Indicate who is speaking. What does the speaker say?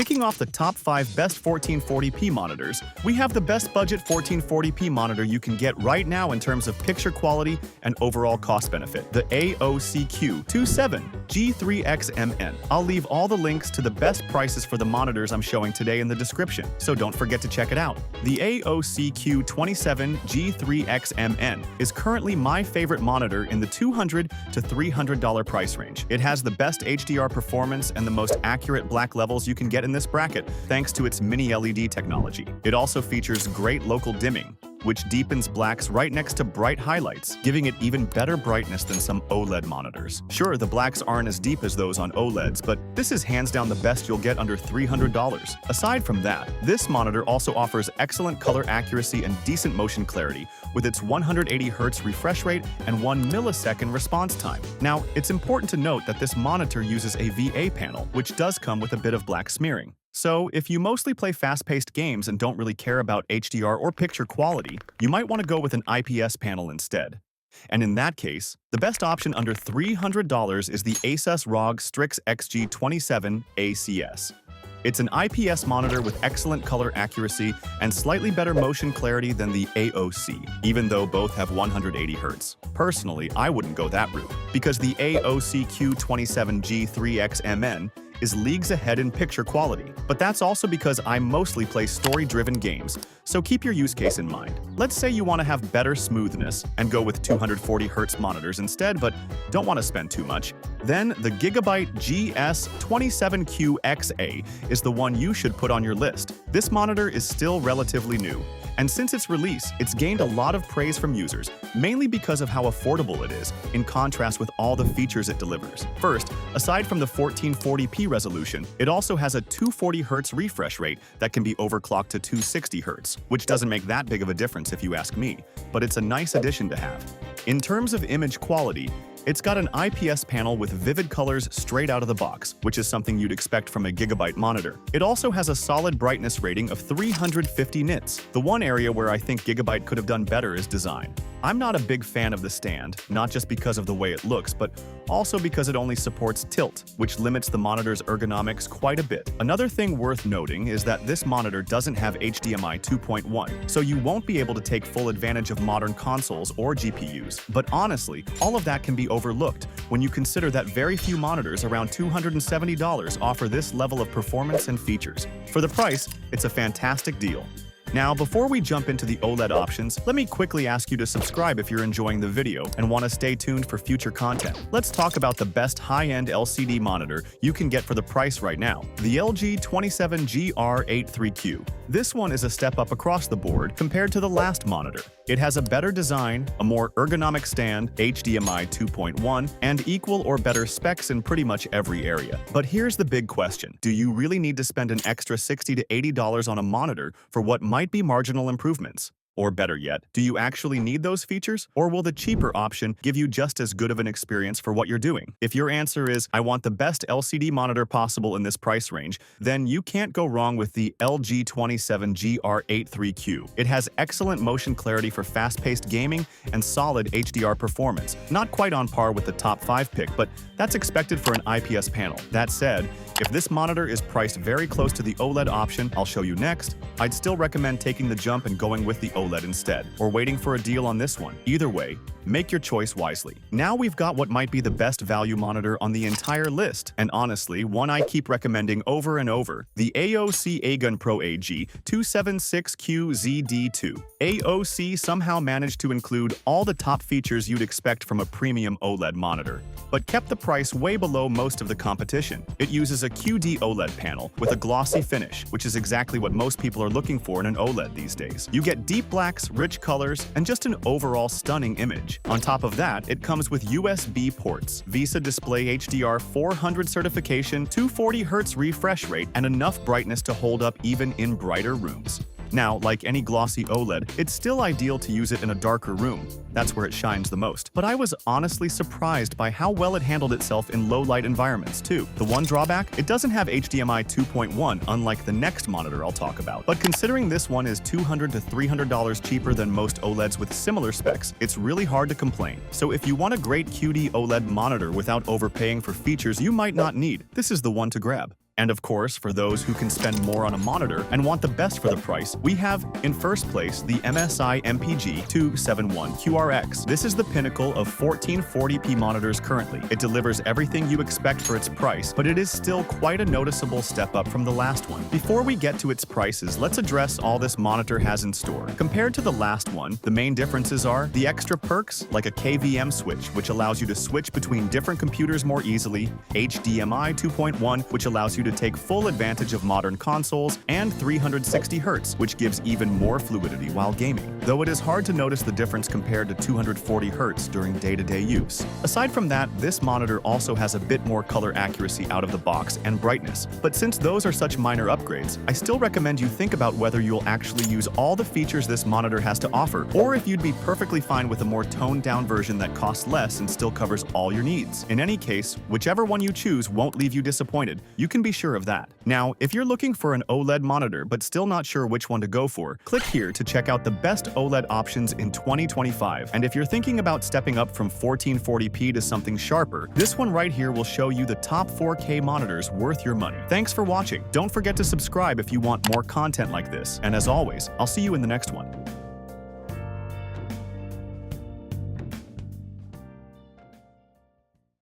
Speaker 1: Kicking off the top 5 best 1440p monitors, we have the best budget 1440p monitor you can get right now in terms of picture quality and overall cost benefit, the AOCQ27G3XMN. I'll leave all the links to the best prices for the monitors I'm showing today in the description, so don't forget to check it out. The AOCQ27G3XMN is currently my favorite monitor in the $200 to $300 price range. It has the best HDR performance and the most accurate black levels you can get in this bracket, thanks to its mini LED technology. It also features great local dimming, which deepens blacks right next to bright highlights, giving it even better brightness than some OLED monitors. Sure, the blacks aren't as deep as those on OLEDs, but this is hands down the best you'll get under $300. Aside from that, this monitor also offers excellent color accuracy and decent motion clarity with its 180Hz refresh rate and 1 millisecond response time. Now, it's important to note that this monitor uses a VA panel, which does come with a bit of black smearing. So, if you mostly play fast-paced games and don't really care about HDR or picture quality, you might want to go with an IPS panel instead. And in that case, the best option under $300 is the Asus ROG Strix XG27 ACS. It's an IPS monitor with excellent color accuracy and slightly better motion clarity than the AOC, even though both have 180Hz. Personally, I wouldn't go that route, because the AOCQ27G3XMN is leagues ahead in picture quality. But that's also because I mostly play story-driven games, so keep your use case in mind. Let's say you want to have better smoothness and go with 240Hz monitors instead, but don't want to spend too much. Then the Gigabyte GS27QXA is the one you should put on your list. This monitor is still relatively new, and since its release, it's gained a lot of praise from users, mainly because of how affordable it is, in contrast with all the features it delivers. First, aside from the 1440p resolution, it also has a 240Hz refresh rate that can be overclocked to 260Hz, which doesn't make that big of a difference if you ask me, but it's a nice addition to have. In terms of image quality, it's got an IPS panel with vivid colors straight out of the box, which is something you'd expect from a Gigabyte monitor. It also has a solid brightness rating of 350 nits. The one area where I think Gigabyte could have done better is design. I'm not a big fan of the stand, not just because of the way it looks, but also because it only supports tilt, which limits the monitor's ergonomics quite a bit. Another thing worth noting is that this monitor doesn't have HDMI 2.1, so you won't be able to take full advantage of modern consoles or GPUs. But honestly, all of that can be overlooked when you consider that very few monitors around $270 offer this level of performance and features. For the price, it's a fantastic deal. Now, before we jump into the OLED options, let me quickly ask you to subscribe if you're enjoying the video and want to stay tuned for future content. Let's talk about the best high-end LCD monitor you can get for the price right now, the LG 27GR83Q. This one is a step up across the board compared to the last monitor. It has a better design, a more ergonomic stand, HDMI 2.1, and equal or better specs in pretty much every area. But here's the big question. Do you really need to spend an extra $60 to $80 on a monitor for what might be marginal improvements? Or better yet, do you actually need those features? Or will the cheaper option give you just as good of an experience for what you're doing? If your answer is, I want the best LCD monitor possible in this price range, then you can't go wrong with the LG 27GR83Q. It has excellent motion clarity for fast-paced gaming and solid HDR performance. Not quite on par with the top 5 pick, but that's expected for an IPS panel. That said, if this monitor is priced very close to the OLED option I'll show you next, I'd still recommend taking the jump and going with the OLED instead, or waiting for a deal on this one. Either way, make your choice wisely. Now we've got what might be the best value monitor on the entire list, and honestly, one I keep recommending over and over, the AOC Aegon Pro AG 276QZD2. AOC somehow managed to include all the top features you'd expect from a premium OLED monitor, but kept the price way below most of the competition. It uses a QD OLED panel with a glossy finish, which is exactly what most people are looking for in an OLED these days. You get deep blacks, rich colors, and just an overall stunning image. On top of that, it comes with USB ports, VESA Display HDR 400 certification, 240Hz refresh rate, and enough brightness to hold up even in brighter rooms. Now, like any glossy OLED, it's still ideal to use it in a darker room. That's where it shines the most. But I was honestly surprised by how well it handled itself in low-light environments, too. The one drawback? It doesn't have HDMI 2.1, unlike the next monitor I'll talk about. But considering this one is $200 to $300 cheaper than most OLEDs with similar specs, it's really hard to complain. So if you want a great QD OLED monitor without overpaying for features you might not need, this is the one to grab. And of course, for those who can spend more on a monitor and want the best for the price, we have, in first place, the MSI MPG 271QRX. This is the pinnacle of 1440p monitors currently. It delivers everything you expect for its price, but it is still quite a noticeable step up from the last one. Before we get to its prices, let's address all this monitor has in store. Compared to the last one, the main differences are the extra perks, like a KVM switch, which allows you to switch between different computers more easily, HDMI 2.1, which allows you to take full advantage of modern consoles, and 360 Hz, which gives even more fluidity while gaming, though it is hard to notice the difference compared to 240 Hz during day-to-day use. Aside from that, this monitor also has a bit more color accuracy out of the box and brightness, but since those are such minor upgrades, I still recommend you think about whether you'll actually use all the features this monitor has to offer, or if you'd be perfectly fine with a more toned-down version that costs less and still covers all your needs. In any case, whichever one you choose won't leave you disappointed, you can be sure of that. Now, if you're looking for an OLED monitor but still not sure which one to go for, click here to check out the best OLED options in 2025. And if you're thinking about stepping up from 1440p to something sharper, this one right here will show you the top 4K monitors worth your money. Thanks for watching. Don't forget to subscribe if you want more content like this. And as always, I'll see you in the next one.